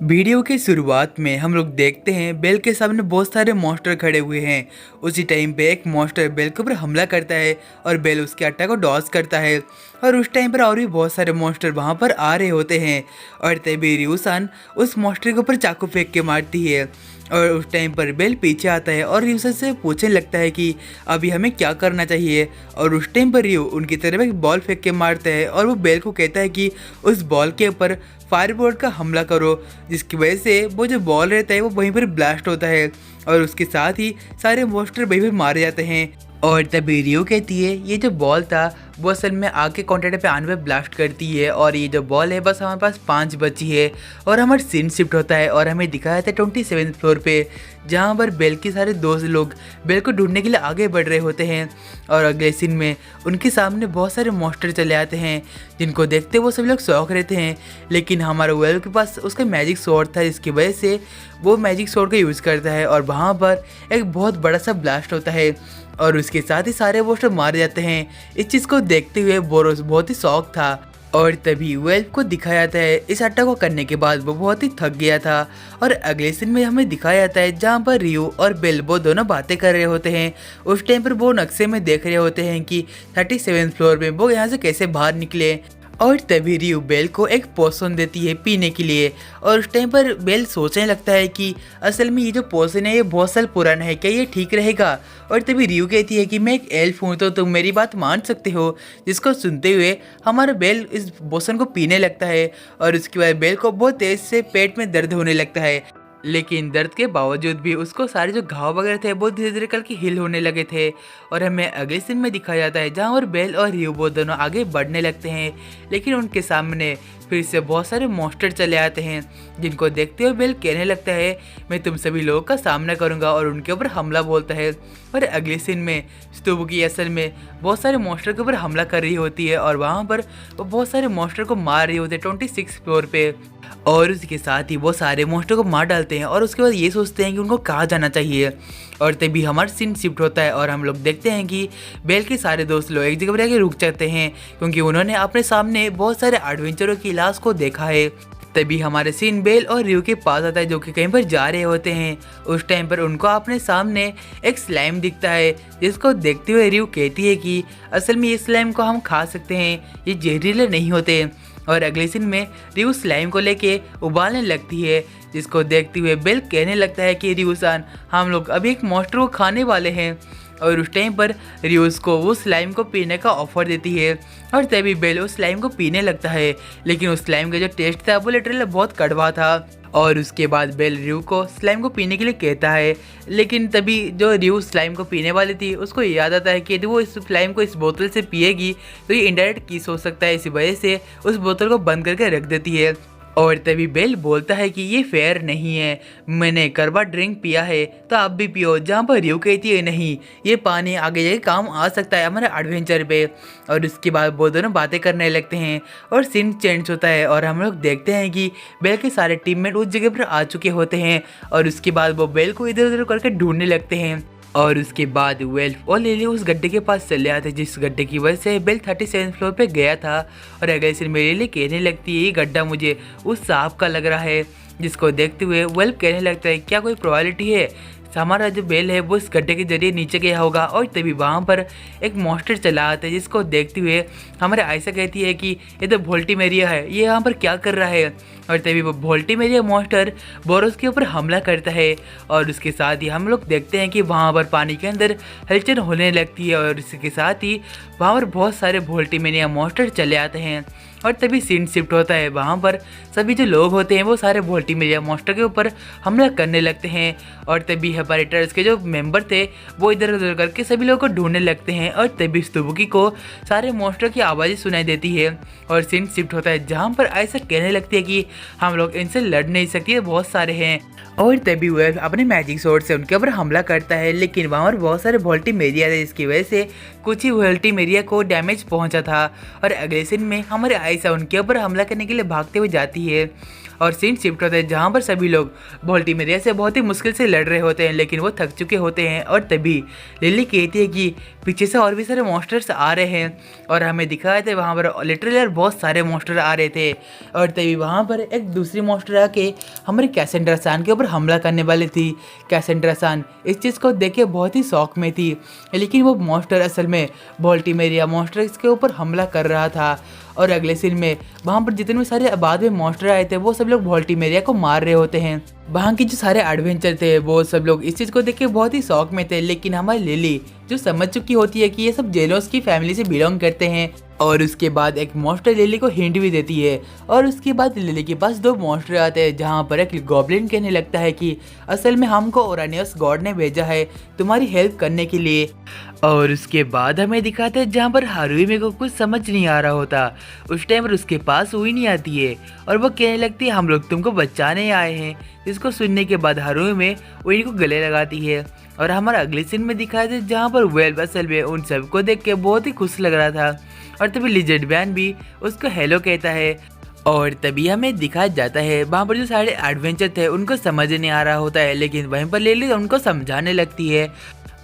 Video की शुरुआत में हम लोग देखते हैं बेल के सामने बहुत सारे मॉन्स्टर खड़े हुए हैं। उसी टाइम पे एक मॉन्स्टर बेल के ऊपर हमला करता है और बेल उसके अटैक को डॉज करता है। और उस टाइम पर और भी बहुत सारे मॉन्स्टर वहाँ पर आ रहे होते हैं और तभी रियोसान उस मॉन्स्टर के ऊपर चाकू फेंक के मारती है। और उस टाइम पर बेल पीछे आता है और रियोसान से पूछने लगता है कि अभी हमें क्या करना चाहिए। और उस टाइम पर रियो उनकी तरफ एक बॉल फेंक के मारता है और वो बेल को कहता है कि उस बॉल के ऊपर फायरबोल्ट का हमला करो, जिसकी वजह से वो जो बॉल रहता है वो वहीं पर ब्लास्ट होता है और उसके साथ ही सारे मॉन्स्टर वहीं पर मारे जाते हैं। और तभी रियो कहती है ये जो बॉल था वो असल में आग के कॉन्टेनर पे आने पे ब्लास्ट करती है और ये जो बॉल है बस हमारे पास 5 बची है। और हमारा सीन शिफ्ट होता है और हमें दिखाया था 27 फ्लोर पे, जहाँ पर बेल के सारे दोस्त लोग बेल को ढूंढने के लिए आगे बढ़ रहे होते हैं। और अगले सीन में उनके सामने बहुत सारे मॉन्स्टर चले आते हैं जिनको देखते वो सभी लोग शौक रहते हैं। लेकिन हमारा वेल के पास उसका मैजिक स्वॉर्ड था, जिसकी वजह से वो मैजिक स्वॉर्ड का यूज़ करता है और वहाँ पर एक बहुत बड़ा सा ब्लास्ट होता है और उसके साथ ही सारे मॉन्स्टर मारे जाते हैं। इस चीज़ को देखते हुए बोरोस बहुत ही शौक था। और तभी वेल्फ को दिखाया जाता है इस अटैक को करने के बाद वो बहुत ही थक गया था। और अगले सीन में हमें दिखाया जाता है जहाँ पर रियो और बेल वो दोनों बातें कर रहे होते हैं। उस टाइम पर वो नक्शे में देख रहे होते हैं कि 37 फ्लोर में वो यहाँ से कैसे बाहर निकले। और तभी रियो बेल को एक पोशन देती है पीने के लिए और उस टाइम पर बेल सोचने लगता है कि असल में ये जो पोशन है ये बहुत साल पुराना है, क्या ये ठीक रहेगा। और तभी रियो कहती है कि मैं एक एल्फ हूँ तो तुम मेरी बात मान सकते हो, जिसको सुनते हुए हमारा बेल इस पोशन को पीने लगता है और उसके बाद बेल को बहुत तेज से पेट में दर्द होने लगता है। लेकिन दर्द के बावजूद भी उसको सारे जो घाव वगैरह थे वो धीरे धीरे करके हील होने लगे थे। और हमें अगले सीन में दिखाया जाता है जहाँ और बेल और रियो वो दोनों आगे बढ़ने लगते हैं, लेकिन उनके सामने फिर से बहुत सारे मॉन्स्टर चले आते हैं जिनको देखते हुए बेल कहने लगता है मैं तुम सभी लोगों का सामना करूंगा और उनके ऊपर हमला बोलता है। और अगले सीन में स्तुबुकी असल में बहुत सारे मॉन्स्टर के ऊपर हमला कर रही होती है और वहाँ पर वो बहुत सारे मॉन्स्टर को मार रही होती है 26 फ्लोर पे। और उसके साथ ही वो सारे मॉन्स्टर को मार डालते हैं और उसके बाद ये सोचते हैं कि उनको कहाँ जाना चाहिए। और तभी हमारा सीन शिफ्ट होता है और हम लोग देखते हैं कि बेल के सारे दोस्त लोग एक जगह पर आके रुक जाते हैं क्योंकि उन्होंने अपने सामने बहुत सारे एडवेंचरों की लाश को देखा है। तभी हमारे सीन बेल और रियो के पास आता है जो कि कहीं पर जा रहे होते हैं। उस टाइम पर उनको अपने सामने एक स्लाइम दिखता है, जिसको देखते हुए रियो कहती है कि असल में ये स्लाइम को हम खा सकते हैं, ये जहरीले नहीं होते। और अगले सीन में रियो स्लाइम को लेके उबालने लगती है, जिसको देखते हुए बेल कहने लगता है कि रियो-सान हम लोग अभी एक मॉन्स्टर को खाने वाले हैं। और उस टाइम पर रियोस को वो स्लाइम को पीने का ऑफर देती है और तभी बेल उस स्लाइम को पीने लगता है, लेकिन उस स्लाइम का जो टेस्ट था वो लिटरली बहुत कड़वा था। और उसके बाद बेल रियो को स्लाइम को पीने के लिए कहता है, लेकिन तभी जो रियो स्लाइम को पीने वाली थी उसको याद आता है कि यदि वो इस स्लाइम को इस बोतल से पिएगी तो ये इनडायरेक्ट किस हो सकता है, इसी वजह से उस बोतल को बंद करके रख देती है। और तभी बेल बोलता है कि ये फेयर नहीं है, मैंने करवा ड्रिंक पिया है तो आप भी पियो, जहाँ पर रियो कहती है नहीं ये पानी आगे जाके काम आ सकता है हमारे एडवेंचर पे। और उसके बाद वो दोनों बातें करने लगते हैं और सीन चेंज होता है और हम लोग देखते हैं कि बेल के सारे टीममेट उस जगह पर आ चुके होते हैं और उसके बाद वो बेल को इधर उधर करके ढूंढने लगते हैं। और उसके बाद वेल्फ और लिली उस गड्ढे के पास चले आते जिस गड्ढे की वजह से बेल 37 फ्लोर पे गया था। और अगले सीन में लिली कहने लगती है ये गड्ढा मुझे उस सांप का लग रहा है, जिसको देखते हुए वेल्फ कहने लगता है क्या कोई प्रोबेबिलिटी है हमारा जो बेल है वो इस गड्ढे के जरिए नीचे गया होगा। और तभी वहाँ पर एक मॉन्स्टर चला आता है, जिसको देखते हुए हमारे आयशा कहती है कि ये तो वोल्टीमेरिया है, ये यहाँ पर क्या कर रहा है। और तभी वो वोल्टीमेरिया मॉन्स्टर बोरोस के ऊपर हमला करता है और उसके साथ ही हम लोग देखते हैं कि वहाँ पर पानी के अंदर हलचल होने लगती है और इसके साथ ही वहाँ पर बहुत सारे वोल्टीमेरिया मॉन्स्टर चले आते हैं। और तभी सीन शिफ्ट होता है, वहाँ पर सभी जो लोग होते हैं वो सारे वोल्टीमेरिया मॉन्स्टर के ऊपर हमला करने लगते हैं। और तभी हेपारेटर्स के जो मेंबर थे वो इधर उधर करके सभी लोगों को ढूंढने लगते हैं और तभी स्तुबुकी को सारे मॉन्स्टर की आवाज़ें सुनाई देती है और सीन शिफ्ट होता है जहाँ पर ऐसा कहने लगती है कि हम लोग इनसे लड़ नहीं सकते, बहुत सारे हैं। और तभी वह अपने मैजिक स्वॉर्ड से उनके ऊपर हमला करता है, लेकिन वहाँ पर बहुत सारे वोल्टीमेरिया थे जिसकी वजह से कुछ ही वोल्टीमेरिया को डैमेज पहुँचा था। और अगले सीन में हमारे आयशा उनके ऊपर हमला करने के लिए भागते हुए जाती है और सीन शिफ्ट होता है जहाँ पर सभी लोग वोल्टीमेरिया से बहुत ही मुश्किल से लड़ रहे होते हैं, लेकिन वो थक चुके होते हैं। और तभी लिली कहती है कि पीछे से और भी सारे मॉन्स्टर्स आ रहे हैं, और हमें दिखाए थे वहाँ पर लिटरली बहुत सारे मॉन्स्टर आ रहे थे। और तभी वहाँ पर एक दूसरी मॉन्स्टर आके हमारे कैसेंड्रा सान के ऊपर हमला करने वाली थी। कैसेंड्रा सान इस चीज़ को देख के बहुत ही शौक में थी, लेकिन वो मॉन्स्टर असल में वोल्टीमेरिया मॉन्स्टर्स के ऊपर हमला कर रहा था। और अगले सीन में वहाँ पर जितने भी सारे बाद में मॉन्स्टर आए थे वो सब लोग वोल्टीमेरिया को मार रहे होते हैं। वहाँ की जो सारे एडवेंचर थे वो सब लोग इस चीज़ को देख के बहुत ही शौक में थे, लेकिन हमारी लिली जो समझ चुकी होती है कि ये सब जेलोस की फैमिली से बिलोंग करते हैं। और उसके बाद एक मॉन्स्टर लिली को हिंट भी देती है, और उसके बाद लिली के पास दो मॉन्स्टर आते हैं, जहाँ पर एक गॉब्लिन कहने लगता है कि असल में हमको ओरानियस गॉड ने भेजा है तुम्हारी हेल्प करने के लिए। और उसके बाद हमें दिखाते हैं जहाँ पर हारुई में को कुछ समझ नहीं आ रहा होता। उस टाइम पर उसके पास हुई नहीं आती है और वो कहने लगती है हम लोग तुमको बचाने आए हैं। जिसको सुनने के बाद हारुई में वही को गले लगाती है। और हमारा अगले सीन में दिखाया था जहाँ पर वेल असल में उन सबको देख के बहुत ही खुश लग रहा था, और तभी लिजर्ड मैन भी उसको हेलो कहता है। और तभी हमें दिखाया जाता है वहाँ पर जो सारे एडवेंचर थे उनको समझ नहीं आ रहा होता है, लेकिन वहीं पर लिली उनको समझाने लगती है।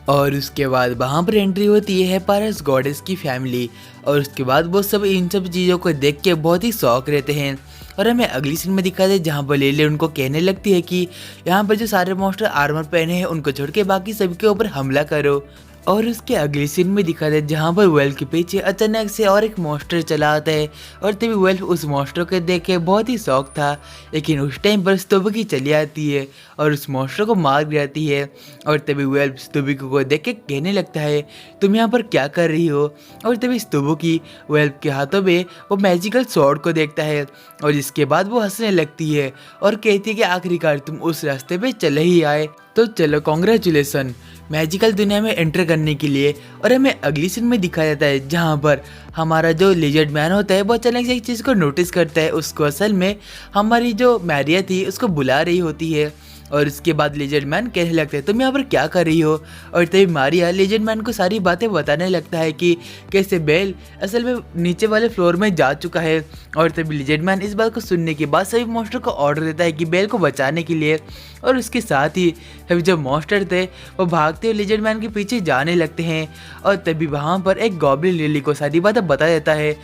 और उसके बाद वहाँ पर एंट्री होती है पारस गॉडेस की फैमिली, और उसके बाद वो सब इन सब चीज़ों को देख के बहुत ही शौक रहते हैं। और हमें अगली सीन में दिखाते हैं जहाँ पर लिली उनको कहने लगती है कि यहाँ पर जो सारे मॉन्स्टर आर्मर पहने हैं उनको छोड़ के बाकी सभी के ऊपर हमला करो। और उसके अगले सीन में दिखाते हैं जहाँ पर वेल के पीछे अचानक से और एक मॉन्स्टर चला आता है, और तभी वेल उस मॉन्स्टर को देख के बहुत ही शौक था, लेकिन उस टाइम पर स्तुबकी चली आती है और उस मॉन्स्टर को मार जाती है। और तभी वेल स्तुबकी को देख के कहने लगता है तुम यहाँ पर क्या कर रही हो। और तभी स्तुबकी वेल के हाथों में वो मैजिकल स्वॉर्ड को देखता है, और इसके बाद वो हंसने लगती है और कहती है कि आखिरकार तुम उस रास्ते पे चले ही आए, तो चलो कॉन्ग्रेचुलेसन मैजिकल दुनिया में एंटर करने के लिए। और हमें अगली सीन में दिखाया जाता है जहाँ पर हमारा जो लिजर्ड मैन होता है वो अचानक से एक चीज़ को नोटिस करता है, उसको असल में हमारी जो मैरिया थी उसको बुला रही होती है। और उसके बाद लिजर्ड मैन कहने लगता है तुम यहाँ पर क्या कर रही हो। और तभी मारिया लिजर्ड मैन को सारी बातें बताने लगता है कि कैसे बेल असल में नीचे वाले फ्लोर में जा चुका है। और तभी लिजर्ड मैन इस बात को सुनने के बाद सभी मॉन्स्टर को ऑर्डर देता है कि बेल को बचाने के लिए। और उसके साथ ही सभी जो मॉन्स्टर थे वो भागते हुए लिजर्ड मैन के पीछे जाने लगते हैं। और तभी वहाँ पर एक गॉब्लिन लिली को सारी बातें बता देता है,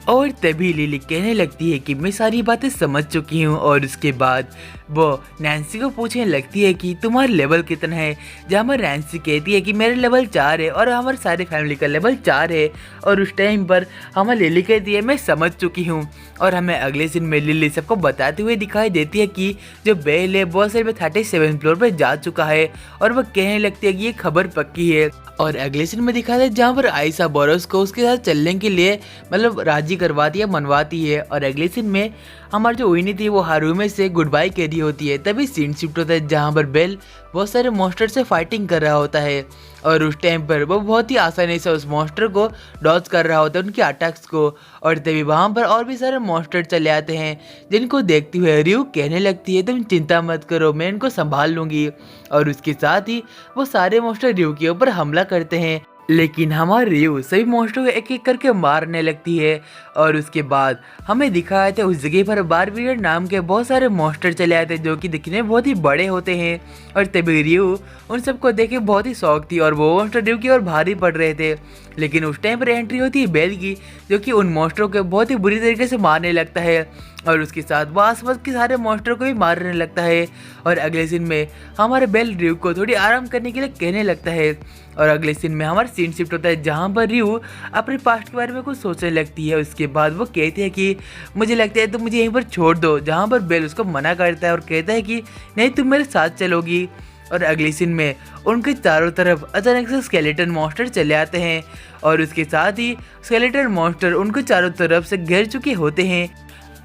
और तभी लिली कहने लगती है कि मैं सारी बातें समझ चुकी हूँ। और उसके बाद वो नैन्सी को पूछने लगती है कि तुम्हारा लेवल कितना है, जहाँ पर नैन्सी कहती है कि मेरा लेवल 4 है और हमारे सारे फैमिली का लेवल 4 है। और उस टाइम पर हमारी लिली कहती है मैं समझ चुकी हूँ। और हमें अगले सीन में लिली सबको बताते हुए दिखाई देती है कि जो बेल है वो असल में 37 फ्लोर पर जा चुका है, और वह कहने लगती है कि ये खबर पक्की है। और अगले सीन में दिखाते हैं जहाँ पर आयशा बोरोस को उसके साथ चलने के लिए मतलब राजी करवाती है, मनवाती है। और अगले सीन में हमारी जो विनी थी वो हारुमे से गुड बाय कह रही होती है। तभी सीन शिफ्ट होता है जहाँ पर बेल बहुत सारे मॉन्स्टर से फाइटिंग कर रहा होता है, और उस टाइम पर वो बहुत ही आसानी से उस मॉन्स्टर को डॉज कर रहा होता है, उनके अटैक्स को। और तभी वहाँ पर और भी सारे मॉन्स्टर चले आते हैं, जिनको देखते हुए रियू कहने लगती है तुम चिंता मत करो मैं इनको संभाल लूँगी। और उसके साथ ही वो सारे मॉन्स्टर रियू के ऊपर हमला करते हैं, लेकिन हमारी रियू सभी मॉन्स्टरों को एक एक करके मारने लगती है। और उसके बाद हमें दिखाया था उस जगह पर बारबीरियड नाम के बहुत सारे मॉन्स्टर चले आते हैं जो कि दिखने में बहुत ही बड़े होते हैं। और तभी रियू उन सबको देखे बहुत ही शौक थी, और वो मॉन्स्टर रियू की ओर भारी पड़ रहे थे। लेकिन उस टाइम पर एंट्री होती है बेल की, जो कि उन मॉन्स्टरों को बहुत ही बुरी तरीके से मारने लगता है, और उसके साथ वो आसपास के सारे मॉन्स्टर को भी मारने लगता है। और अगले सीन में हमारे बेल रियू को थोड़ी आराम करने के लिए कहने लगता है। और अगले सीन में हमारा सीन शिफ्ट होता है जहाँ पर रियू अपने पास्ट के बारे में कुछ सोचने लगती है। उसके बाद वो कहते हैं कि मुझे लगता है तुम मुझे यहीं पर छोड़ दो, जहाँ पर बेल उसको मना करता है और कहता है कि नहीं तुम मेरे साथ चलोगी। और अगले सीन में उनके चारों तरफ अचानक से स्केलेटन मॉन्स्टर चले आते हैं, और उसके साथ ही स्केलेटन मॉन्स्टर उनको चारों तरफ से घेर चुके होते हैं।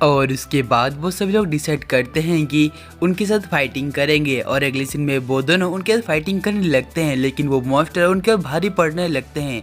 और उसके बाद वो सभी लोग डिसाइड करते हैं कि उनके साथ फाइटिंग करेंगे, और अगले सीन में वो दोनों उनके साथ फाइटिंग करने लगते हैं, लेकिन वो मॉन्स्टर उनके ऊपर भारी पड़ने लगते हैं।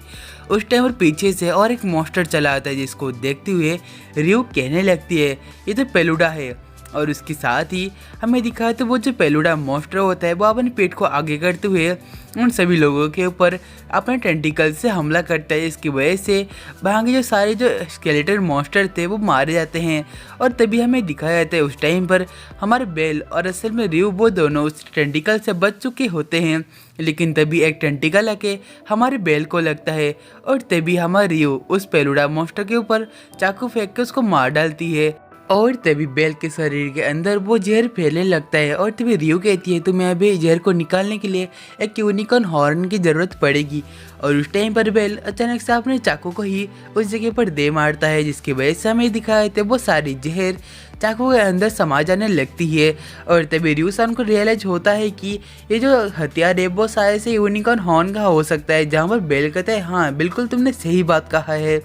उस टाइम पर पीछे से और एक मॉन्स्टर चला आता है, जिसको देखते हुए रियू कहने लगती है ये तो पेलुडा है। और उसके साथ ही हमें दिखा तो वो जो पेलुडा मॉन्स्टर होता है वो अपने पेट को आगे करते हुए उन सभी लोगों के ऊपर अपने टेंटिकल से हमला करता है। इसकी वजह से वहाँ के जो सारे जो स्केलेटन मॉन्स्टर थे वो मारे जाते हैं। और तभी हमें दिखाया जाता है उस टाइम पर हमारे बेल और असल में रियो वो दोनों उस टेंटिकल से बच चुके होते हैं। लेकिन तभी एक टेंटिकल आके हमारे बेल को लगता है और तभी हमारी रियो उस पेलुडा मॉन्स्टर के ऊपर चाकू फेंक के उसको मार डालती है। और तभी बेल के शरीर के अंदर वो जहर फैलने लगता है और तभी रियो कहती है तुम्हें अभी जहर को निकालने के लिए एक यूनिकॉर्न हॉर्न की ज़रूरत पड़ेगी। और उस टाइम पर बेल अचानक से अपने चाकू को ही उस जगह पर दे मारता है, जिसकी वजह से हमें दिखाया था वो सारी जहर चाकू के अंदर समा जाने लगती है। और तभी रियो-सान को रियलाइज होता है कि ये जो हथियार है वो शायद से यूनिकॉर्न हॉर्न का हो सकता है। जहाँ पर बेल कहता है हाँ बिल्कुल तुमने सही बात कहा है।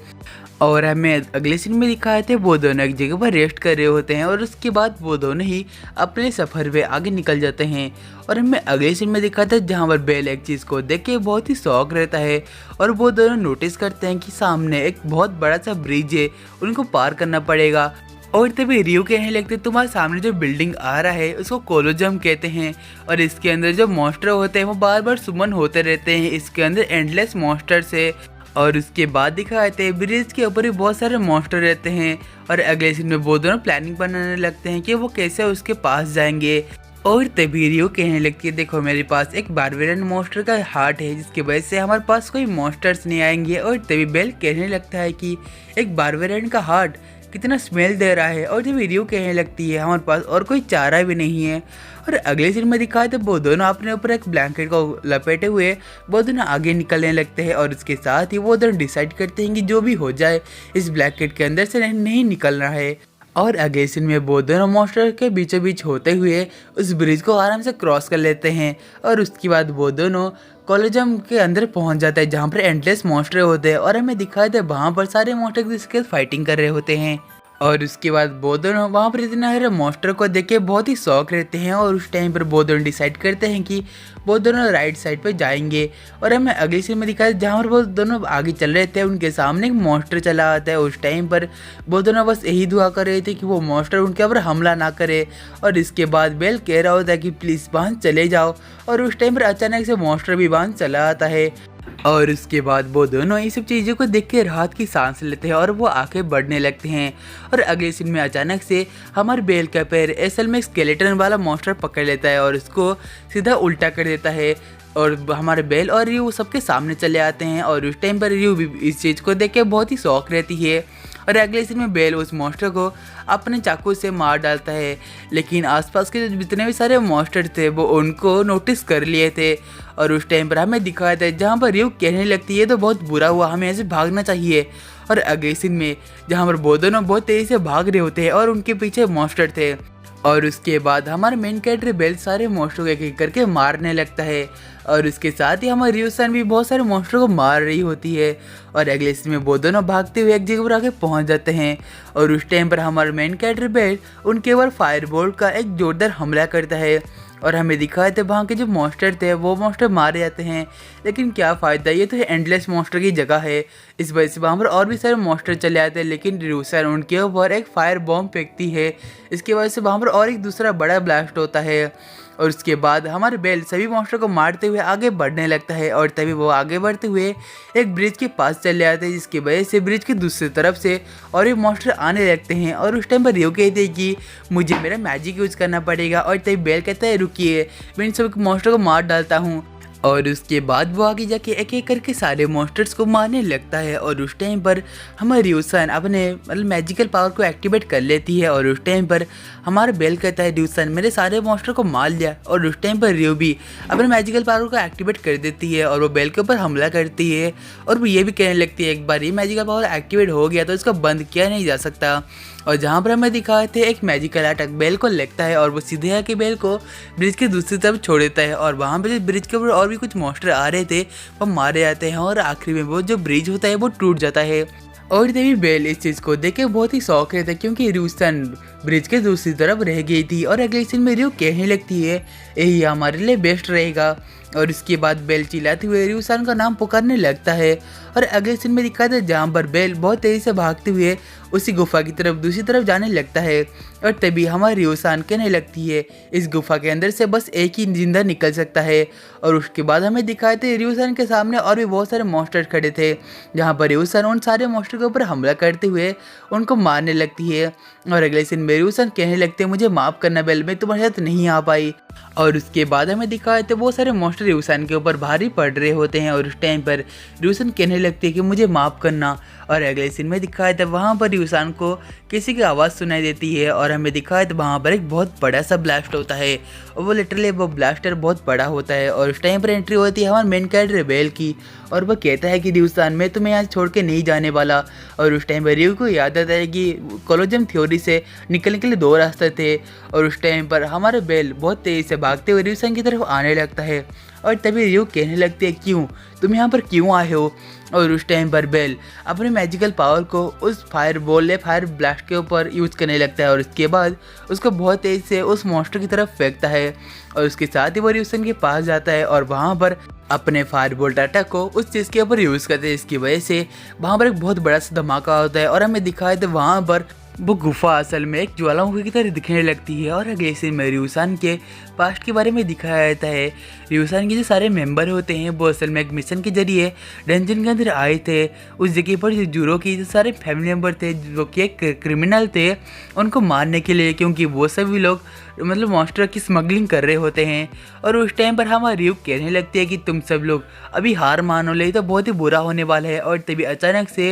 और हमें अगले सीन में दिखाए थे वो दोनों एक जगह पर रेस्ट कर रहे होते हैं और उसके बाद वो दोनों ही अपने सफ़र में आगे निकल जाते हैं। और हमें अगले सीन में दिखा था जहाँ पर बेल एक चीज़ को देख के बहुत ही शौक रहता है और वो दोनों नोटिस करते हैं कि सामने एक बहुत बड़ा सा ब्रिज है, उनको पार करना पड़ेगा। और तभी रियो कहने लगते तुम्हारे सामने जो बिल्डिंग आ रहा है उसको कोलोजम कहते हैं और इसके अंदर जो मॉन्स्टर होते हैं वो बार बार सुमन होते रहते हैं। इसके अंदर एंडलेस मॉन्स्टर्स है। और उसके बाद दिखाए थे ब्रिज के ऊपर भी बहुत सारे मॉन्स्टर रहते हैं। और अगले सीन में वो दोनों प्लानिंग बनाने लगते हैं कि वो कैसे उसके पास जाएंगे। और तभी रियो कहने लगती है देखो मेरे पास एक बारबेरियन मॉन्स्टर का हार्ट है जिसकी वजह से हमारे पास कोई मॉन्स्टर्स नहीं आएंगे। और तभी बेल कहने लगता है कि एक बारबेरियन का हार्ट कितना स्मेल दे रहा है। और जब रियो कहने लगती है हमारे पास और कोई चारा भी नहीं है। और अगले सीन में दिखाए तो वो दोनों अपने ऊपर एक ब्लैंकेट को लपेटे हुए वो दोनों आगे निकलने लगते हैं। और उसके साथ ही वो दोनों डिसाइड करते हैं कि जो भी हो जाए इस ब्लैंकेट के अंदर से नहीं निकलना है। और अगले सीन में वो दोनों मॉन्स्टर के बीचों बीच होते हुए उस ब्रिज को आराम से क्रॉस कर लेते हैं। और उसके बाद वो दोनों कोलोजम के अंदर पहुंच जाता है जहाँ पर एंडलेस मॉन्स्टर होते हैं। और हमें दिखाया था वहाँ पर सारे मॉन्स्टर इसके फाइटिंग कर रहे होते हैं। और उसके बाद वो दोनों वहाँ पर इतने सारे मॉन्स्टर को देख के बहुत ही शौक रहते हैं। और उस टाइम पर वो दोनों डिसाइड करते हैं कि वो दोनों राइट साइड पे जाएंगे। और हमें अगली सीन में दिखाया जहाँ पर वो दोनों आगे चल रहे थे उनके सामने एक मॉन्स्टर चला आता है। उस टाइम पर वो दोनों बस यही दुआ कर रहे थे कि वो मॉन्स्टर उनके ऊपर हमला ना करे। और इसके बाद बेल कह रहा होता है कि प्लीज़ वहाँ चले जाओ। और उस टाइम पर अचानक से मॉन्स्टर भी वहाँ चला आता है। और उसके बाद वो दोनों ये सब चीज़ों को देख के राहत की सांस लेते हैं और वो आगे बढ़ने लगते हैं। और अगले सीन में अचानक से हमारे बेल का पैर असल में स्केलेटन वाला मॉन्स्टर पकड़ लेता है और उसको सीधा उल्टा कर देता है। और हमारे बेल और रियो सबके सामने चले आते हैं। और उस टाइम पर रियो भी इस चीज़ को देख के बहुत ही शौक रहती है। और अगले सीन में बेल उस मॉन्स्टर को अपने चाकू से मार डालता है। लेकिन आसपास के जितने भी सारे मॉन्स्टर थे वो उनको नोटिस कर लिए थे। और उस टाइम पर हमें दिखाया था जहाँ पर रियो कहने लगती है तो बहुत बुरा हुआ, हमें ऐसे भागना चाहिए। और अगले सीन में जहाँ पर वो दोनों बहुत तेज़ी से भाग रहे होते हैं और उनके पीछे मॉन्स्टर थे। और उसके बाद हमारे मेन कैरेक्टर बेल सारे मॉन्स्टरों को एक एक करके मारने लगता है। और उसके साथ ही हमारी रियो-सान भी बहुत सारे मॉन्स्टरों को मार रही होती है। और अगले सीन में वो दोनों भागते हुए एक जगह पर आके पहुंच जाते हैं। और उस टाइम पर हमारा मेन कैरेक्टर बेल उनके ऊपर फायरबोल्ट का एक जोरदार हमला करता है। और हमें दिखाए थे वहाँ के जो मॉन्स्टर थे वो मॉन्स्टर मारे जाते हैं। लेकिन क्या फ़ायदा, ये तो एंडलेस मॉन्स्टर की जगह है, इस वजह से वहाँ पर और भी सारे मॉन्स्टर चले आते हैं। लेकिन रियो-सान उनके ऊपर एक फायर बॉम्ब फेंकती है, इसकी वजह से वहाँ पर और एक दूसरा बड़ा ब्लास्ट होता है। और उसके बाद हमारे बेल सभी मॉन्स्टर को मारते हुए आगे बढ़ने लगता है। और तभी वो आगे बढ़ते हुए एक ब्रिज के पास चले आते हैं, जिसकी वजह से ब्रिज की दूसरी तरफ से और ये मॉन्स्टर आने लगते हैं। और उस टाइम पर रियो कहते हैं कि मुझे मेरा मैजिक यूज़ करना पड़ेगा। और तभी बेल कहता है रुकिए, मैं इन सब मॉन्स्टर को मार डालता हूँ। और उसके बाद वो आगे जाके एक एक करके सारे मॉन्स्टर्स को मारने लगता है। और उस टाइम पर हमारी रियो-सान अपने मैजिकल पावर को एक्टिवेट कर लेती है। और उस टाइम पर हमारा बेल कहता है रियो-सान मेरे सारे मॉन्स्टर को मार लिया। और उस टाइम पर रियो भी अपने मैजिकल पावर को एक्टिवेट कर देती है और वो बेल के ऊपर हमला करती है। और वो ये भी कहने लगती है एक बार ये मैजिकल पावर एक्टिवेट हो गया तो इसको बंद किया नहीं जा सकता। और जहाँ पर हमें दिखाए थे एक मैजिकल अटैक बेल को लगता है और वो सीधे आके बेल को ब्रिज की दूसरी तरफ छोड़ देता है। और वहाँ पे ब्रिज के ऊपर और भी कुछ मॉन्स्टर आ रहे थे वो मारे जाते हैं और आखिरी में वो जो ब्रिज होता है वो टूट जाता है। और तभी बेल इस चीज़ को देख के बहुत ही शौक रहता है क्योंकि रियो-सान ब्रिज के दूसरी तरफ रह गई थी। और अगले सीन में रियो कहने लगती है यही हमारे लिए बेस्ट रहेगा। और इसके बाद बेल चिल्लाते हुए रियोसान का नाम पुकारने लगता है। और अगले सीन में दिखाता है जहाँ पर बेल बहुत तेजी से भागते हुए उसी गुफा की तरफ दूसरी तरफ जाने लगता है। और तभी हमारी रियोसान कहने लगती है इस गुफा के अंदर से बस एक ही जिंदा निकल सकता है। और उसके बाद हमें दिखाते हैं रियोसान के सामने और भी बहुत सारे मॉन्स्टर खड़े थे, जहाँ पर रियोसान उन सारे मॉन्स्टर के ऊपर हमला करते हुए उनको मारने लगती है। और अगले सीन में रियोसान कहने लगते हैं मुझे माफ़ करना बेल, मैं तुम्हारे साथ नहीं आ पाई। और उसके बाद हमें दिखाए थे बहुत सारे मॉन्स्टर रियोसान के ऊपर भारी पड़ रहे होते हैं और उस टाइम पर रियोसान कहने लगती है कि मुझे माफ़ करना। और अगले सीन में दिखाया था वहाँ पर रियोसान को किसी की आवाज़ सुनाई देती है और हमें दिखाया था वहाँ पर एक बहुत बड़ा सा ब्लास्ट होता है और वो लिटरली वो ब्लास्टर बहुत बड़ा होता है। और उस टाइम पर एंट्री होती है हमारे मेन कैरेक्टर बेल की और वह कहता है कि रियोसान मैं तुम्हें यहाँ छोड़ के नहीं जाने वाला। और उस टाइम पर रियो को याद आता है कि कोलोजम थ्योरी से निकलने के लिए दो रास्ते थे। और उस टाइम पर हमारे बेल बहुत तेज़ी से भागते हुए रियोसान की तरफ आने लगता है और तभी रियो कहने लगती है क्यों तुम यहाँ पर क्यों आए हो। और उस टाइम पर बेल अपने मैजिकल पावर को उस फायर ब्लास्ट के ऊपर यूज़ करने लगता है और उसके बाद उसको बहुत तेज़ी से उस मॉन्स्टर की तरफ फेंकता है। और उसके साथ ही वो रियोसान के पास जाता है और वहाँ पर अपने फायर बोल्ट अटैक को उस चीज़ के ऊपर यूज़ करते हैं, इसकी वजह से वहाँ पर एक बहुत बड़ा सा धमाका होता है। और हमें दिखाया था वहाँ पर वो गुफा असल में एक ज्वालामुखी की तरह दिखने लगती है। और अगले सीन में रियोसान के पास्ट के बारे में दिखाया जाता है। रियोसान के जो सारे मेंबर होते हैं वो असल में एक मिशन के जरिए डंजन के अंदर आए थे। उस जगह पर जो जूरो की जो सारे फैमिली मेंबर थे जो कि एक क्रिमिनल थे उनको मारने के लिए, क्योंकि वो सभी लोग मतलब मॉन्स्टर की स्मगलिंग कर रहे होते हैं। और उस टाइम पर हमारी रियो कहने लगती है कि तुम सब लोग अभी हार मानो ले तो बहुत ही बुरा होने वाला है। और तभी अचानक से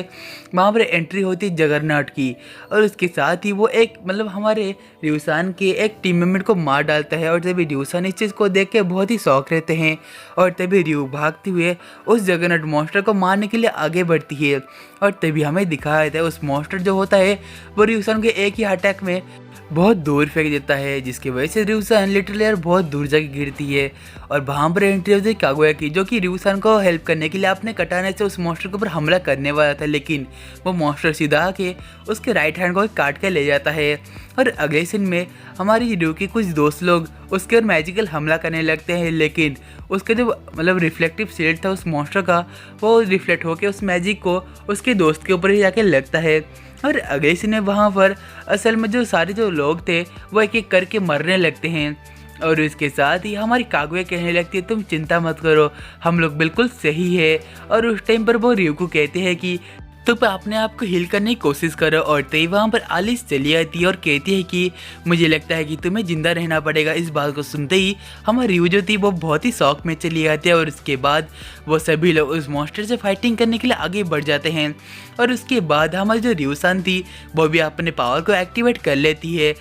वहाँ पर एंट्री होती है जगरनॉट की और उसके साथ ही वो एक मतलब हमारे रियोसान के एक टीम मेंबर को मार डालता है। और तभी रियोसान इस चीज़ को देख के बहुत ही शौक रहते हैं और तभी रियो भागते हुए उस जगरनॉट मॉन्स्टर को मारने के लिए आगे बढ़ती है। और तभी हमें दिखाया जाता है उस मॉन्स्टर जो होता है वो रियोसान के एक ही अटैक में बहुत दूर फेंक देता है, जिसकी वजह से रियोसान लिटरली बहुत दूर जाके गिरती है। और वहाँ पर एंट्री होती है कागुया की, जो कि रियोसान को हेल्प करने के लिए अपने कटाने से उस मॉन्स्टर के ऊपर हमला करने वाला था, लेकिन वो मॉन्स्टर सीधा आके उसके राइट हैंड को काट के ले जाता है। और अगले सीन में हमारी रियो के कुछ दोस्त लोग उसके और मैजिकल हमला करने लगते हैं, लेकिन उसका जो मतलब रिफ्लेक्टिव शील्ड था उस मॉन्स्टर का वो रिफ्लेक्ट होकर उस मैजिक को उसके दोस्त के ऊपर ही जाके लगता है। और अगले सीन में वहाँ पर असल में जो सारे जो लोग थे वो एक एक करके मरने लगते हैं। और इसके साथ ही हमारी कागुया कहने लगती है तुम चिंता मत करो, हम लोग बिल्कुल सही है। और उस टाइम पर वो रियो को कहते हैं कि तुम अपने आप को हील करने की कोशिश करो। और तभी वहाँ पर आलिस चली आती है और कहती है कि मुझे लगता है कि तुम्हें जिंदा रहना पड़ेगा। इस बात को सुनते ही हमारी रियो जो थी वो बहुत ही शौक में चली आती है और उसके बाद वो सभी लोग उस मॉन्स्टर से फाइटिंग करने के लिए आगे बढ़ जाते हैं। और उसके बाद हमारी जो रियोसान थी वो भी अपने पावर को एक्टिवेट कर लेती है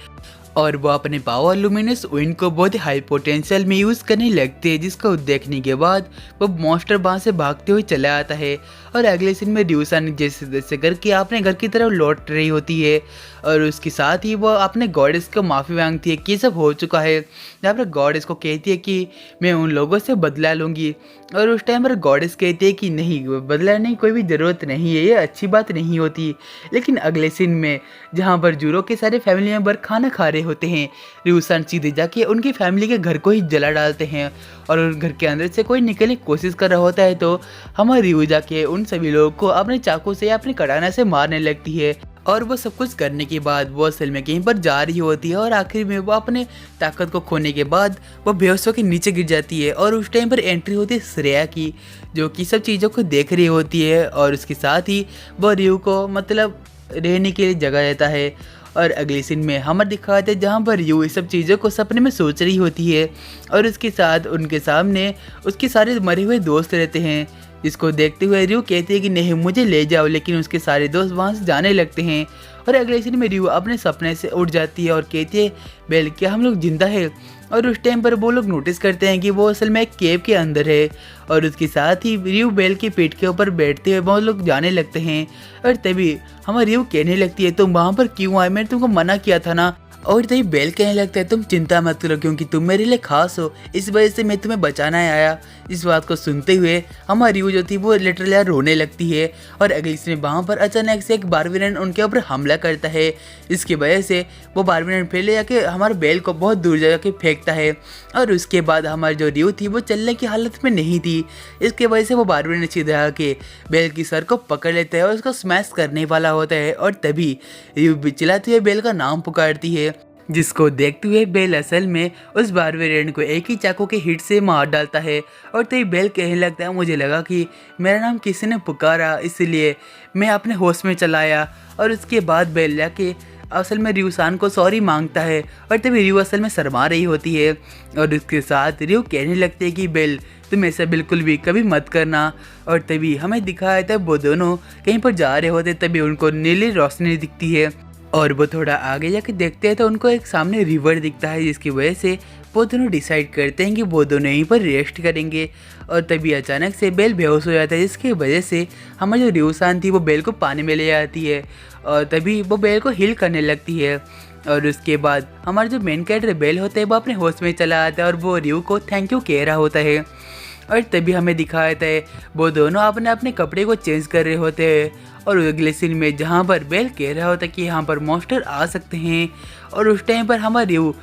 और वो अपने पावर लुमिनस विंड को बहुत ही हाई पोटेंशियल में यूज़ करने लगते हैं, जिसको देखने के बाद वो मॉन्स्टर वहाँ से भागते हुए चला आता है। और अगले सीन में रियोसान जैसे जैसे करके अपने घर की तरफ लौट रही होती है और उसके साथ ही वो अपने गॉडेस को माफ़ी मांगती है कि सब हो चुका है। जहाँ पर गॉडेस को कहती है कि मैं उन लोगों से बदला लूँगी और उस टाइम पर गॉडेस कहती है कि नहीं, बदलाने की कोई भी ज़रूरत नहीं है, ये अच्छी बात नहीं होती। लेकिन अगले सीन में जहाँ पर जूरो के सारे फैमिली मेंबर खाना खा रहे होते हैं, रियोसान सीधे जाके उनकी फैमिली के घर को ही जला डालते हैं और उस घर के अंदर से कोई निकलने की कोशिश कर रहा होता है तो हमारी रियो जाके उन सभी लोगों को अपने चाकू से या अपने कटाना से मारने लगती है। और वो सब कुछ करने के बाद वो असल में कहीं पर जा रही होती है और आखिर में वो अपने ताकत को खोने के बाद वो बेहोश होकर नीचे गिर जाती है। और उस टाइम पर एंट्री होती है श्रेया की, जो कि सब चीज़ों को देख रही होती है और उसके साथ ही वो रियो को मतलब रहने के लिए जगह देता है। और अगले सीन में हमें दिखाते हैं जहाँ पर रियो इस सब चीज़ों को सपने में सोच रही होती है और उसके साथ उनके सामने उसके सारे मरे हुए दोस्त रहते हैं, जिसको देखते हुए रियो कहती है कि नहीं मुझे ले जाओ, लेकिन उसके सारे दोस्त वहाँ से जाने लगते हैं। और अगले सीन में रियो अपने सपने से उठ जाती है और कहती है बेल क्या हम लोग जिंदा है। और उस टाइम पर वो लोग नोटिस करते हैं कि वो असल में एक केव के अंदर है और उसके साथ ही रियो बेल की पीठ के ऊपर बैठते हुए वो लोग जाने लगते हैं। और तभी हमारी रियो कहने लगती है तुम वहाँ पर क्यों आए, मैंने तुमको मना किया था ना। और तभी बेल कहने लगता है तुम चिंता मत करो क्योंकि तुम मेरे लिए खास हो, इस वजह से मैं तुम्हें बचाना आया। इस बात को सुनते हुए हमारी रियू जो थी वो लिटरली रोने लगती है और अगली सीन में वहाँ पर अचानक से एक बारबीरन उनके ऊपर हमला करता है। इसकी वजह से वो बारबीरन फिर ले जाके हमारे बेल को बहुत दूर जगह के फेंकता है और उसके बाद हमारी जो रियू थी वो चलने की हालत में नहीं थी। इसके वजह से वो बारबीरन सीधा के बेल की सर को पकड़ लेता है और उसको स्मैश करने वाला होता है और तभी रियू चिल्लाती हुए बेल का नाम पुकारती है, जिसको देखते हुए बेल असल में उस बारबेरियन को एक ही चाकू के हिट से मार डालता है। और तभी बेल कहने लगता है मुझे लगा कि मेरा नाम किसी ने पुकारा इसलिए मैं अपने होश में चला आया। और उसके बाद बेल जाके असल में रियूसान को सॉरी मांगता है और तभी रियू असल में शर्मा रही होती है और उसके साथ रियू कहने लगती है कि बेल तुम ऐसा बिल्कुल भी कभी मत करना। और तभी हमें दिखाया था वो दोनों कहीं पर जा रहे होते, तभी उनको नीली रोशनी दिखती है और वो थोड़ा आगे जाके देखते हैं तो उनको एक सामने रिवर दिखता है, जिसकी वजह से वो दोनों डिसाइड करते हैं कि वो दोनों यहीं पर रेस्ट करेंगे। और तभी अचानक से बेल बेहोश हो जाता है, जिसकी वजह से हमारी जो रियूसान थी वो बेल को पानी में ले जाती है और तभी वो बेल को हील करने लगती है। और उसके बाद हमारा जो मेन कैरेक्टर बेल होता है वो अपने होश में चला आता है और वो रियू को थैंक यू कह रहा होता है। और तभी हमें दिखाया जाता है वो दोनों अपने अपने कपड़े को चेंज कर रहे होते हैं और अगले सीन में जहाँ पर बेल कह रहा होता है कि यहाँ पर मॉन्स्टर आ सकते हैं और उस टाइम पर हमारा रियू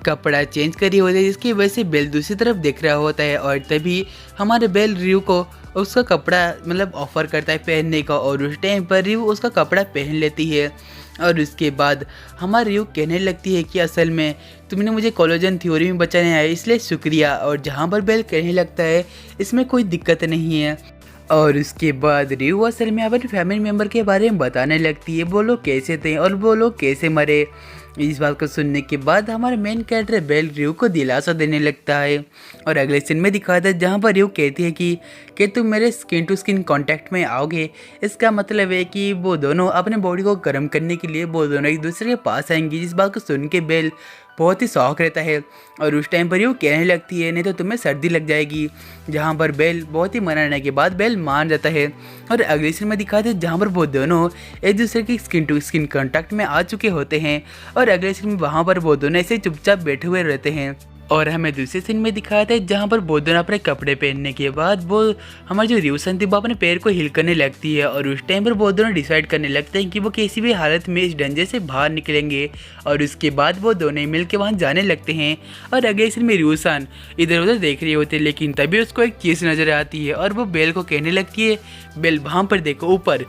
कपड़ा चेंज कर रही होती है, जिसकी वजह से बेल दूसरी तरफ देख रहा होता है। और तभी हमारे बेल रियू को उसका कपड़ा मतलब ऑफर करता है पहनने का और उस टाइम पर रियू उसका कपड़ा पहन लेती है। और उसके बाद हमारी रियू कहने लगती है कि असल में तुमने मुझे कोलेजन थ्योरी में बचाने आया इसलिए शुक्रिया। और जहाँ पर बेल कहने लगता है इसमें कोई दिक्कत नहीं है। और उसके बाद रियू असल में अपने फैमिली मेम्बर के बारे में बताने लगती है वो लोग कैसे थे और वो लोग कैसे मरे। इस बात को सुनने के बाद हमारे मेन कैरेक्टर बेल रियू को दिलासा देने लगता है और अगले सीन में दिखाता है जहाँ पर रियू कहती है कि तुम मेरे स्किन टू स्किन कांटेक्ट में आओगे। इसका मतलब है कि वो दोनों अपने बॉडी को गर्म करने के लिए वो दोनों एक दूसरे के पास आएंगी। जिस बात को सुन के बेल बहुत ही शौक रहता है और उस टाइम पर रियू कहने लगती है नहीं तो तुम्हें सर्दी लग जाएगी, जहाँ पर बेल बहुत ही मनाने के बाद बेल मान जाता है। और अगले सीन में दिखाते हैं जहाँ पर वो दोनों एक दूसरे की स्किन टू स्किन कांटेक्ट में आ चुके होते हैं और अगले सीन में वहाँ पर वो दोनों ऐसे चुपचाप बैठे हुए रहते हैं। और हमें दूसरे सीन में दिखाया था जहाँ पर वो दोनों अपने कपड़े पहनने के बाद वो हमारी जो रियूसन थी वो अपने पैर को हिल करने लगती है और उस टाइम पर वो दोनों डिसाइड करने लगते हैं कि वो किसी भी हालत में इस डंजे से बाहर निकलेंगे। और उसके बाद वो दोनों मिल के वहाँ जाने लगते हैं और अगले सीन में रियूसन इधर उधर देख रही होती है, लेकिन तभी उसको एक चीज़ नज़र आती है और वो बेल को कहने लगती है बेल वहाँ पर देखो ऊपर।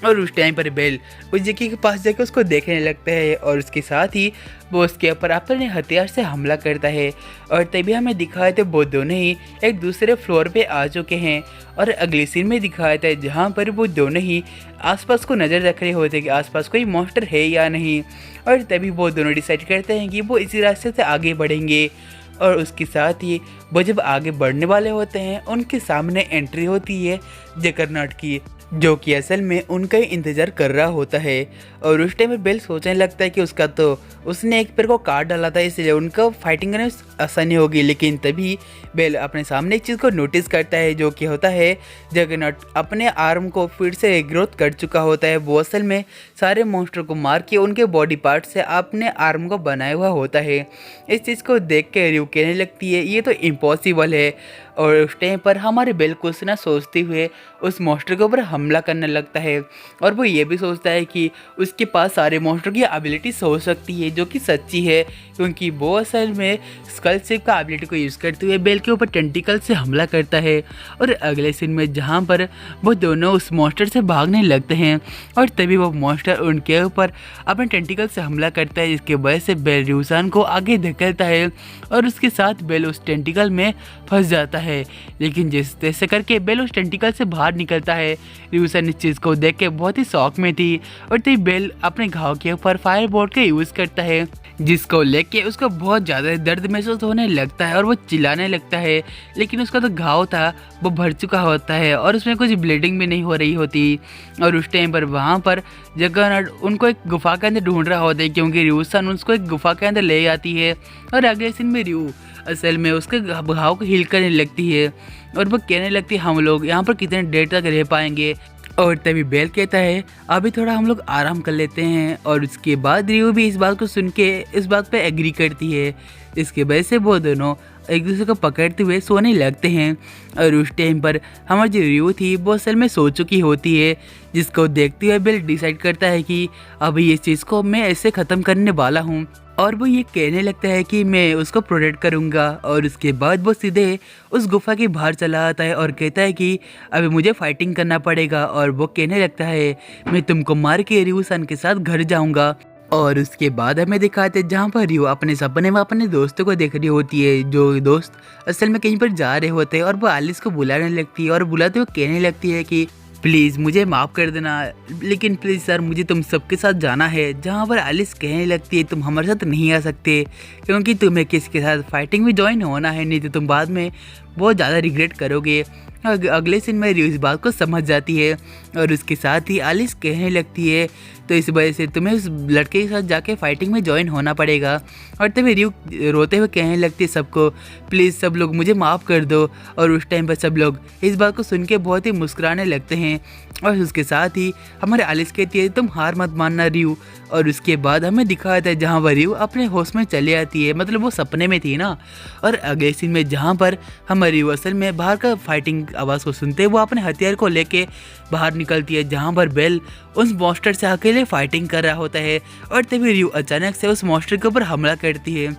और उस टाइम पर बेल उस जगह के पास जाकर उसको देखने लगता है और उसके साथ ही वो उसके ऊपर अपने हथियार से हमला करता है। और तभी हमें दिखाया था वो दोनों ही एक दूसरे फ्लोर पे आ चुके हैं और अगले सीन में दिखाया था जहाँ पर वो दोनों ही आसपास को नज़र रख रहे होते कि आसपास कोई मॉन्स्टर है या नहीं। और तभी वो दोनों डिसाइड करते हैं कि वो इसी रास्ते से आगे बढ़ेंगे। और उसके साथ ही वो जब आगे बढ़ने वाले होते हैं उनके सामने एंट्री होती है जगरनॉट की, जो कि असल में उनका ही इंतज़ार कर रहा होता है। और उस टाइम में बेल सोचने लगता है कि उसका तो उसने एक पैर को काट डाला था इसलिए उनका फाइटिंग करने में आसानी होगी। लेकिन तभी बेल अपने सामने एक चीज़ को नोटिस करता है जो कि होता है जगरनॉट अपने आर्म को फिर से ग्रोथ कर चुका होता है। वो असल में सारे मॉन्स्टर को मार के उनके बॉडी पार्ट से अपने आर्म को बनाया हुआ होता है। इस चीज़ को देख के रियू कहने लगती है ये तो इम्पॉसिबल है। और उस टाइम पर हमारे बेल कुछ ना सोचते हुए उस मॉन्स्टर के ऊपर हमला करने लगता है और वो ये भी सोचता है कि उसके पास सारे मॉन्स्टर की एबिलिटीज हो सकती है, जो कि सच्ची है क्योंकि वो असल में स्कल शेप का एबिलिटी को यूज़ करते हुए बेल के ऊपर टेंटिकल से हमला करता है। और अगले सीन में जहाँ पर वो दोनों उस मॉन्स्टर से भागने लगते हैं और तभी वो मॉन्स्टर उनके ऊपर अपने टेंटिकल से हमला करता है, जिसके वजह से बेल रियूसान को आगे धकेलता है और उसके साथ बेल उस टेंटिकल में फंस जाता है। लेकिन जिस तैसे करके बेल उस टेंटिकल से बाहर निकलता है। रियूसन इस चीज़ को देख के बहुत ही शौक में थी और तभी बेल अपने घाव के ऊपर फायर बोल्ट का यूज़ करता है, जिसको लेके उसको बहुत ज़्यादा दर्द महसूस होने लगता है और वो चिल्लाने लगता है। लेकिन उसका तो घाव था वो भर चुका होता है और उसमें कुछ ब्लीडिंग भी नहीं हो रही होती। और उस टाइम पर वहाँ पर जगरनॉट उनको एक गुफा के अंदर ढूंढ रहा होता है क्योंकि रियूसन उसको एक गुफा के अंदर ले आती है। और अगले सीन में रियू असल में उसके घाव को हील करने लगती है और वो कहने लगती है हम लोग यहाँ पर कितने देर तक रह पाएंगे। और तभी बेल कहता है अभी थोड़ा हम लोग आराम कर लेते हैं, और उसके बाद रियो भी इस बात को सुन के इस बात पे एग्री करती है। इसके वजह से वो दोनों एक दूसरे को पकड़ते हुए सोने लगते हैं। और उस टाइम पर हमारी जो रियो थी वो असल में सो चुकी होती है, जिसको देखते हुए बेल डिसाइड करता है कि अभी इस चीज़ को मैं ऐसे ख़त्म करने वाला हूँ, और वो ये कहने लगता है कि मैं उसको प्रोटेक्ट करूँगा। और उसके बाद वो सीधे उस गुफा के बाहर चला आता है और कहता है कि अभी मुझे फाइटिंग करना पड़ेगा, और वो कहने लगता है मैं तुमको मार के रियो-सान के साथ घर जाऊँगा। और उसके बाद हमें दिखाते हैं जहाँ पर रियो अपने सपने में अपने दोस्तों को देख रही होती है, जो दोस्त असल में कहीं पर जा रहे होते हैं, और वो एलिस को बुलाने लगती है, और बुलाते हुए कहने लगती है कि प्लीज़ मुझे माफ़ कर देना, लेकिन प्लीज़ सर मुझे तुम सबके साथ जाना है। जहाँ पर एलिस कहने लगती है तुम हमारे साथ नहीं आ सकते, क्योंकि तुम्हें किसी के साथ फाइटिंग में ज्वाइन होना है, नहीं तो तुम बाद में बहुत ज़्यादा रिग्रेट करोगे। अगले सीन में रियो इस बात को समझ जाती है, और उसके साथ ही एलिस कहने लगती है तो इस वजह से तुम्हें उस लड़के के साथ जाके फाइटिंग में ज्वाइन होना पड़ेगा। और तभी रियो रोते हुए कहने लगती है सबको प्लीज़ सब लोग मुझे माफ़ कर दो। और उस टाइम पर सब लोग इस बात को सुन के बहुत ही मुस्कुराने लगते हैं, और उसके साथ ही हमारे एलिस कहती है तुम हार मत मानना रियो। और उसके बाद हमें दिखाया था जहाँ पर रियो अपने होश में चली आती है, मतलब वो सपने में थी ना। और अगले सीन में जहाँ पर हमारी रियो असल में बाहर का फाइटिंग आवाज़ को सुनते वो अपने हथियार को लेके बाहर निकलती है, जहाँ पर बेल उस मॉन्स्टर से अकेले फाइटिंग कर रहा होता है। और तभी रियो अचानक से उस मॉन्स्टर के ऊपर हमला करती है,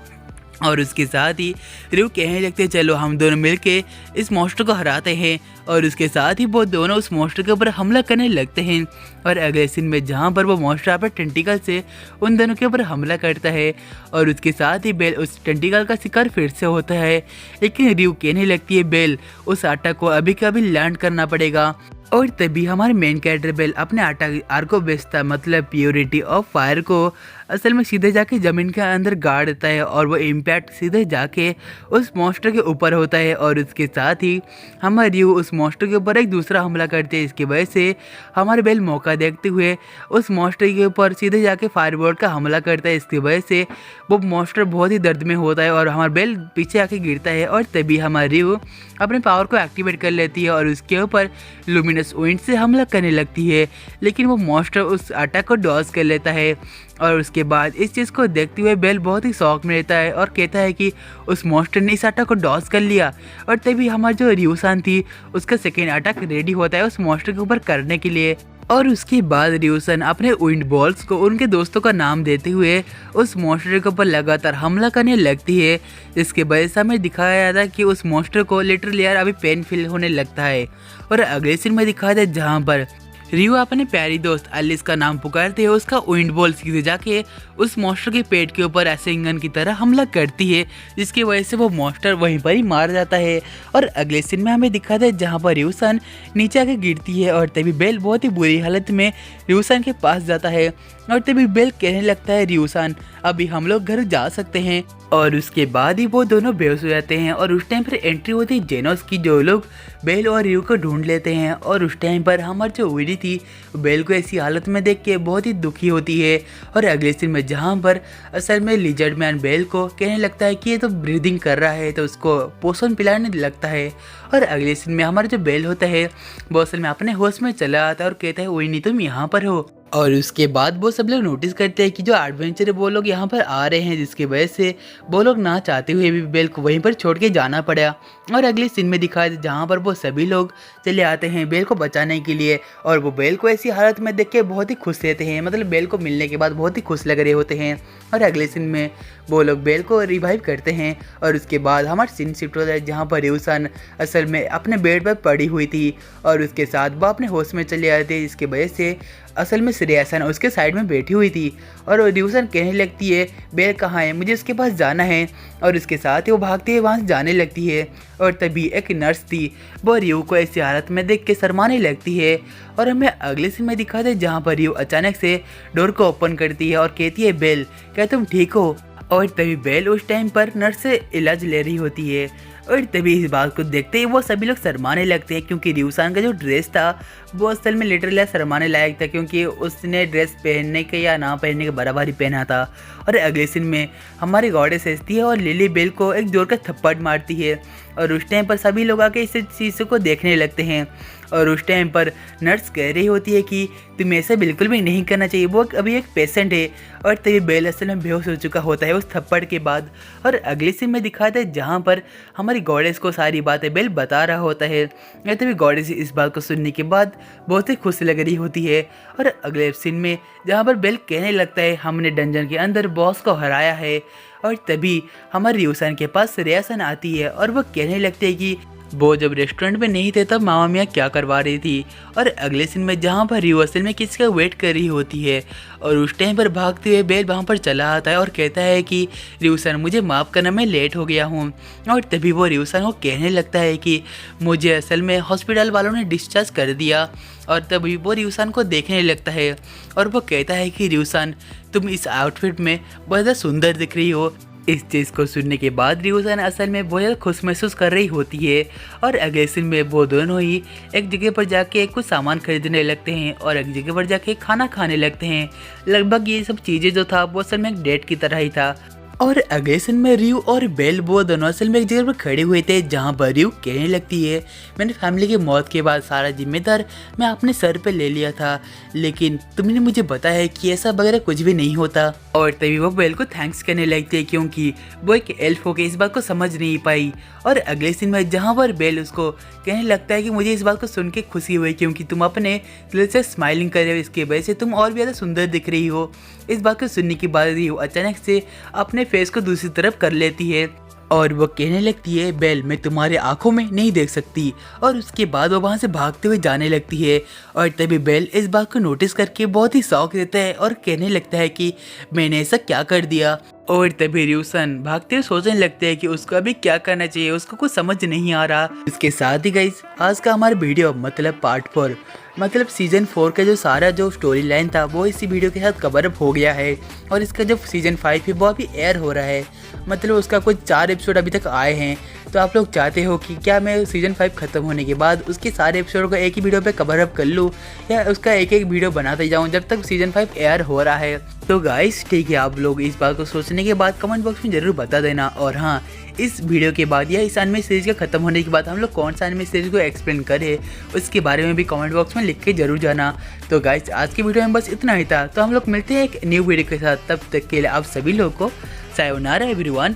और उसके साथ ही रियो कहने लगते हैं चलो हम दोनों मिलके इस मॉन्स्टर को हराते हैं। और उसके साथ ही वो दोनों उस मॉन्स्टर के ऊपर हमला करने लगते हैं। और अगले सीन में जहाँ पर वो मॉन्स्टर अपने टेंटिकल से उन दोनों के ऊपर हमला करता है, और उसके साथ ही बेल उस टेंटिकल का शिकार फिर से होता है। लेकिन रियो कहने लगती है बेल उस आटा को अभी का अभी लैंड करना पड़ेगा। और तभी हमारे मेन कैरेक्टर बेल अपने आर को बेचता है, मतलब प्योरिटी ऑफ फायर को असल में सीधे जाके ज़मीन के अंदर गाड़ देता है, और वो इम्पैक्ट सीधे जाके उस मॉन्स्टर के ऊपर होता है। और उसके साथ ही हमारे रियो उस मॉन्स्टर के ऊपर एक दूसरा हमला करते हैं। इसकी वजह से हमारे बेल मौका देखते हुए उस मॉन्स्टर के ऊपर सीधे जाके फायरबोल्ट का हमला करता है। इसकी वजह से वो मॉन्स्टर बहुत ही दर्द में होता है, और हमारा बेल पीछे आके गिरता है। और तभी हमारी रियो अपने पावर को एक्टिवेट कर लेती है, और उसके ऊपर लुमिनस विंड से हमला करने लगती है। लेकिन वो मॉन्स्टर उस अटैक को डॉज कर लेता है। और उसके बाद इस चीज़ को देखते हुए बेल बहुत ही शौक में रहता है, और कहता है कि उस मॉन्स्टर ने इस अटैक को डॉज कर लिया। और तभी हमारी जो रियो-सान थी उसका सेकेंड अटैक रेडी होता है उस मॉन्स्टर के ऊपर करने के लिए। और उसके बाद रियो-सान अपने विंड बॉल्स को उनके दोस्तों का नाम देते हुए उस मॉन्स्टर के ऊपर लगातार हमला करने लगती है। इसके वजह से हमें दिखाया जाता है कि उस मॉन्स्टर को लिटरली यार अभी पेन फील होने लगता है। और अगले सीन में दिखाया जाता है जहाँ पर रियो अपने प्यारी दोस्त एलिस का नाम पुकारते है, उसका विंड बॉल सीधे जाके उस मॉन्स्टर के पेट के ऊपर ऐसे इंगन की तरह हमला करती है, जिसकी वजह से वो मॉन्स्टर वहीं पर ही मार जाता है। और अगले सीन में हमें दिखाता है जहाँ पर रियो-सान नीचे आके गिरती है, और तभी बेल बहुत ही बुरी हालत में रियो-सान के पास जाता है। और तभी बेल कहने लगता है रियो-सान अभी हम लोग घर जा सकते हैं। और उसके बाद ही वो दोनों बेहोश हो जाते हैं, और उस टाइम पर एंट्री होती है जेनोस की, जो लोग बेल और रियो को ढूंढ लेते हैं। और उस टाइम पर हमारी जो विडी थी बेल को ऐसी हालत में देख के बहुत ही दुखी होती है। और अगले सीन में जहाँ पर असल में लिजर्ड मैन बेल को कहने लगता है कि ये तो ब्रीदिंग कर रहा है, तो उसको पोषण पिलाने लगता है। और अगले सीन में हमारा जो बेल होता है वो असल में अपने होश में चला आता है, और कहता है विनी तुम यहाँ पर हो। और उसके बाद वो सब लोग नोटिस करते हैं कि जो एडवेंचर है वो लोग यहाँ पर आ रहे हैं, जिसकी वजह से वो लोग ना चाहते हुए भी बेल को वहीं पर छोड़ के जाना पड़ा। और अगले सीन में दिखाया जहाँ पर वो सभी लोग चले आते हैं बेल को बचाने के लिए, और वो बेल को ऐसी हालत में देख के बहुत ही खुश रहते हैं, मतलब बेल को मिलने के बाद बहुत ही खुश लग रहे होते हैं। और अगले सीन में वो लोग बेल को रिवाइव करते हैं, और उसके बाद हमारा सीन शिफ्ट होता है जहाँ पर रियो-सान असल में अपने बेड पर पड़ी हुई थी, और उसके साथ वो अपने होश में चले आते हैं, जिसकी वजह से असल में श्रेया-सान उसके साइड में बैठी हुई थी। और रियो-सान कहने लगती है बेल कहाँ है, मुझे उसके पास जाना है। और उसके साथ ही वो भागते हुए वहाँ से जाने लगती है। और तभी एक नर्स थी वो रियो को ऐसी हालत में देख के शर्माने लगती है। और हमें अगले सीन में दिखाते हैं जहाँ पर रियो अचानक से डोर को ओपन करती है और कहती है बेल क्या तुम ठीक हो। और तभी बेल उस टाइम पर नर्स से इलाज ले रही होती है। और तभी इस बात को देखते ही वो सभी लोग शर्माने लगते हैं, क्योंकि रियो-सान का जो ड्रेस था वो असल में लिटरली शर्माने लायक था, क्योंकि उसने ड्रेस पहनने के या ना पहनने के बराबर ही पहना था। और अगले सीन में हमारी गॉडेस हंसती है और लिली बेल को एक जोर का थप्पड़ मारती है, और उस टाइम पर सभी लोग आके इस चीज़ को देखने लगते हैं। और उस टाइम पर नर्स कह रही होती है कि तुम्हें ऐसा बिल्कुल भी नहीं करना चाहिए, वो अभी एक पेशेंट है। और तभी बेल असल में बेहोश हो चुका होता है उस थप्पड़ के बाद। और अगले सीन में दिखाता है जहाँ पर हमारी गॉडेस को सारी बातें बेल बता रहा होता है। या तभी गॉडेस इस बात को सुनने के बाद बहुत ही खुश लग रही होती है। और अगले सीन में जहाँ पर बेल कहने लगता है हमने डंजन के अंदर बॉस को हराया है। और तभी हमारी रियोसन के पास रियासन आती है और वो कहने लगते हैं कि वो जब रेस्टोरेंट में नहीं थे तब मामा मियाँ क्या करवा रही थी। और अगले सीन में जहाँ पर रियो असल में किसी का वेट कर रही होती है और उस टाइम पर भागते हुए बेल वहाँ पर चला आता है और कहता है कि रियोसन मुझे माफ़ करना, मैं लेट हो गया हूँ। और तभी वो रियोसन को कहने लगता है कि मुझे असल में हॉस्पिटल वालों ने डिस्चार्ज कर दिया। और तभी वो रियोसन को देखने लगता है और वो कहता है कि रियोसन तुम इस आउटफिट में बहुत ज़्यादा सुंदर दिख रही हो। इस चीज़ को सुनने के बाद रियोसन असल में बहुत ज़्यादा खुश महसूस कर रही होती है। और अगले सीन में वो दोनों ही एक जगह पर जाके कुछ सामान खरीदने लगते हैं और एक जगह पर जाके खाना खाने लगते हैं। लगभग ये सब चीज़ें जो था वो असल में एक डेट की तरह ही था। और अगले सीन में रियो और बेल वो दोनों असल में एक जगह पर खड़े हुए थे जहाँ पर रियो कहने लगती है मैंने फैमिली की मौत के बाद सारा जिम्मेदार मैं अपने सर पे ले लिया था, लेकिन तुमने मुझे बताया कि ऐसा वगैरह कुछ भी नहीं होता। और तभी वो बेल को थैंक्स करने लगती है क्योंकि वो एक एल्फ होकर इस बात को समझ नहीं पाई। और अगले सीन में जहाँ पर बेल उसको कहने लगता है कि मुझे इस बात को सुन के खुशी हुई क्योंकि तुम अपने दिल से स्माइलिंग कर रहे हो, इसकी वजह से तुम और भी ज़्यादा सुंदर दिख रही हो। इस बात को सुनने के बाद रियो अचानक से अपने फेस को दूसरी तरफ कर लेती है और वो कहने लगती है बेल मैं तुम्हारे आंखों में नहीं देख सकती। और उसके बाद वो वहाँ से भागते हुए जाने लगती है। और तभी बेल इस बात को नोटिस करके बहुत ही शौक देता है और कहने लगता है कि मैंने ऐसा क्या कर दिया। और तभी रियोसन भागते हुए सोचने लगते हैं कि उसको अभी क्या करना चाहिए, उसको कुछ समझ नहीं आ रहा। इसके साथ ही गाइस आज का हमारा वीडियो मतलब पार्ट 4 मतलब सीजन 4 का जो सारा जो स्टोरी लाइन था वो इसी वीडियो के साथ कवर अप हो गया है। और इसका जो सीजन 5 है वो अभी एयर हो रहा है, मतलब उसका कुछ 4 एपिसोड अभी तक आए हैं। तो आप लोग चाहते हो कि क्या मैं सीजन 5 खत्म होने के बाद उसके सारे एपिसोड को एक ही वीडियो पे कवर अप कर लूँ या उसका एक एक वीडियो बनाते जाऊँ जब तक सीजन 5 एयर हो रहा है। तो गाइस ठीक है, आप लोग इस बात को सोचने के बाद कमेंट बॉक्स में ज़रूर बता देना। और हाँ, इस वीडियो के बाद या इस एनिमे सीरीज के खत्म होने के बाद हम लोग कौन सा एनिमे सीरीज को एक्सप्लेन करें उसके बारे में भी कमेंट बॉक्स में लिख के जरूर जाना। तो गाइस आज की वीडियो में बस इतना ही था, तो हम लोग मिलते हैं एक न्यू वीडियो के साथ। तब तक के लिए आप सभी लोग को सायोनारा एवरीवन।